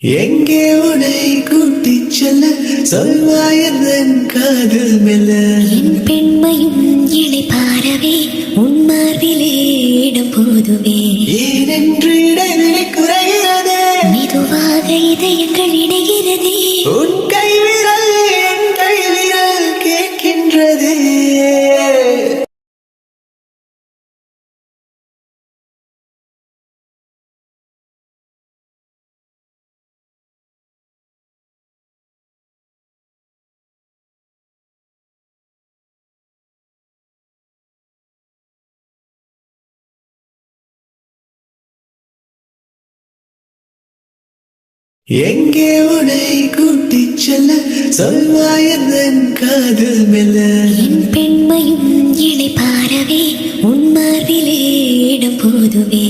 எங்கே உனை கூட்டிச் செல்ல சொல்வாயன் காதல் மெல்ல என் பெண்மையும் இணை பாரவே உன் மார்பிலே இடம் போதுவே ஏனென்று இடைவெளி குறைகிறதே மெதுவாக இதயங்கள் இணைகிறதே உன் கைவிரல் என் கைவிரல் கேட்கின்றதே எங்கே உனை கூட்டிச் செல்ல சொல்வாயன் காதல் மெல்ல என் பெண்மையும் இணை பாரவே உன் மார்பிலே இடம் போதுவே